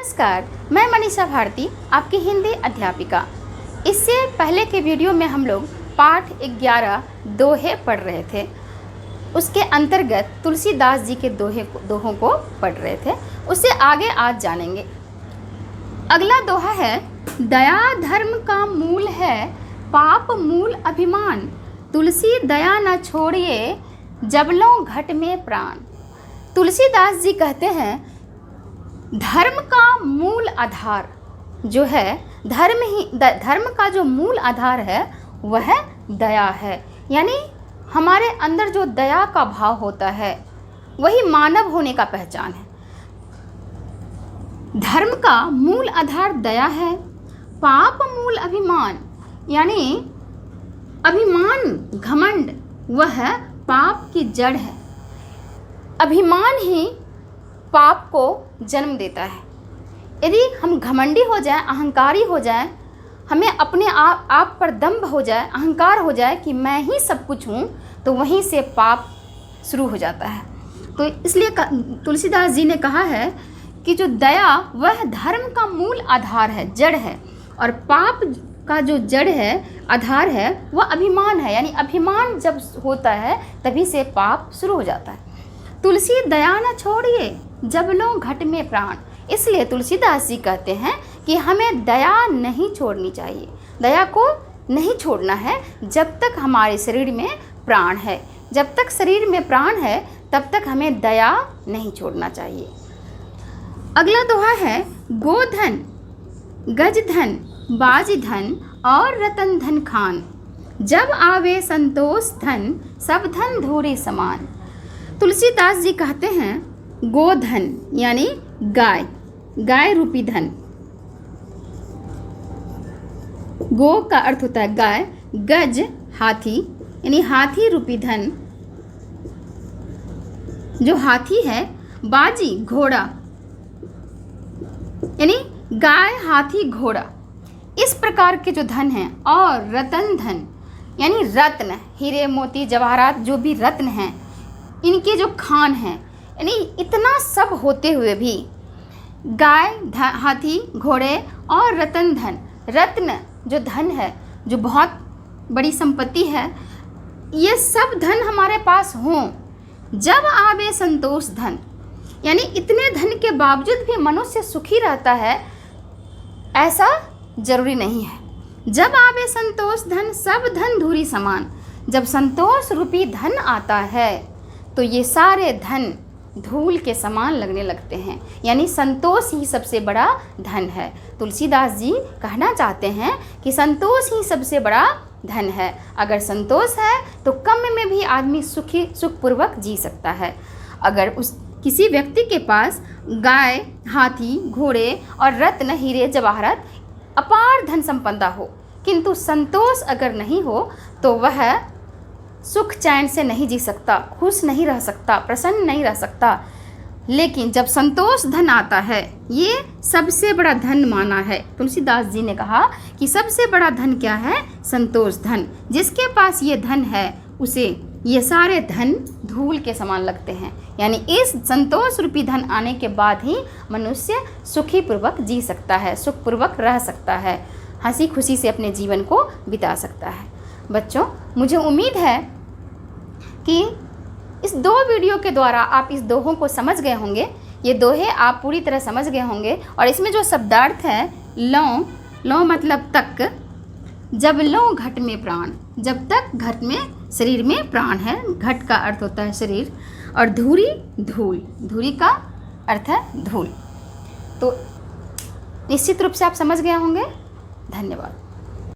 नमस्कार, मैं मनीषा भारती, आपकी हिंदी अध्यापिका। इससे पहले के वीडियो में हम लोग पाठ 11 दोहे पढ़ रहे थे। उसके अंतर्गत तुलसीदास जी के दोहों को पढ़ रहे थे। उससे आगे आज जानेंगे। अगला दोहा है, दया धर्म का मूल है, पाप मूल अभिमान। तुलसी दया न छोड़िए, जब लो घट में प्राण। तुलसीदास जी कहते हैं धर्म का मूल आधार जो है, धर्म का जो मूल आधार है वह दया है। यानी हमारे अंदर जो दया का भाव होता है वही मानव होने का पहचान है। धर्म का मूल आधार दया है। पाप मूल अभिमान, यानी अभिमान घमंड वह पाप की जड़ है। अभिमान ही पाप को जन्म देता है। यदि हम घमंडी हो जाएं, अहंकारी हो जाएं, हमें अपने आप पर दंभ हो जाए, अहंकार हो जाए कि मैं ही सब कुछ हूँ, तो वहीं से पाप शुरू हो जाता है। तो इसलिए तुलसीदास जी ने कहा है कि जो दया वह धर्म का मूल आधार है, जड़ है, और पाप का जो जड़ है, आधार है, वह अभिमान है। यानी अभिमान जब होता है तभी से पाप शुरू हो जाता है। तुलसी दया न छोड़िए, जब लो घट में प्राण। इसलिए तुलसीदास जी कहते हैं कि हमें दया नहीं छोड़नी चाहिए, दया को नहीं छोड़ना है जब तक हमारे शरीर में प्राण है। जब तक शरीर में प्राण है तब तक हमें दया नहीं छोड़ना चाहिए। अगला दोहा है, गोधन गजधन बाजीधन और रतन धन खान। जब आवे संतोष धन, सब धन धूरी समान। तुलसीदास जी कहते हैं गोधन यानी गाय, गाय रूपी धन। गो का अर्थ होता है गाय, गज हाथी यानी हाथी रूपी धन जो हाथी है, बाजी घोड़ा यानी गाय हाथी घोड़ा, इस प्रकार के जो धन हैं, और रतन धन यानी रत्न, हीरे मोती जवाहरात जो भी रत्न हैं, इनके जो खान हैं। यानी इतना सब होते हुए भी गाय हाथी घोड़े और रतन धन, रत्न जो धन है, जो बहुत बड़ी संपत्ति है, ये सब धन हमारे पास हों। जब आवे संतोष धन, यानी इतने धन के बावजूद भी मनुष्य सुखी रहता है, ऐसा जरूरी नहीं है। जब आवे संतोष धन, सब धन धूरी समान। जब संतोष रूपी धन आता है तो ये सारे धन धूल के समान लगने लगते हैं। यानी संतोष ही सबसे बड़ा धन है। तुलसीदास जी कहना चाहते हैं कि संतोष ही सबसे बड़ा धन है। अगर संतोष है तो कम में भी आदमी सुखपूर्वक जी सकता है। अगर किसी व्यक्ति के पास गाय हाथी घोड़े और रत्न हीरे जवाहरात अपार धन संपदा हो, किंतु संतोष अगर नहीं हो तो वह सुख चैन से नहीं जी सकता, खुश नहीं रह सकता, प्रसन्न नहीं रह सकता। लेकिन जब संतोष धन आता है, ये सबसे बड़ा धन माना है। तुलसीदास जी ने कहा कि सबसे बड़ा धन क्या है? संतोष धन। जिसके पास ये धन है उसे ये सारे धन धूल के समान लगते हैं। यानी इस संतोष रूपी धन आने के बाद ही मनुष्य सुखी पूर्वक जी सकता है, सुखपूर्वक रह सकता है, हंसी खुशी से अपने जीवन को बिता सकता है। बच्चों, मुझे उम्मीद है कि इस 2 वीडियो के द्वारा आप इस दोहों को समझ गए होंगे। ये दोहे आप पूरी तरह समझ गए होंगे। और इसमें जो शब्दार्थ है, लो मतलब तक, जब लो घट में प्राण, जब तक घट में शरीर में प्राण है। घट का अर्थ होता है शरीर, और धूरी धूल, धूरी का अर्थ है धूल। तो निश्चित रूप से आप समझ गए होंगे। धन्यवाद।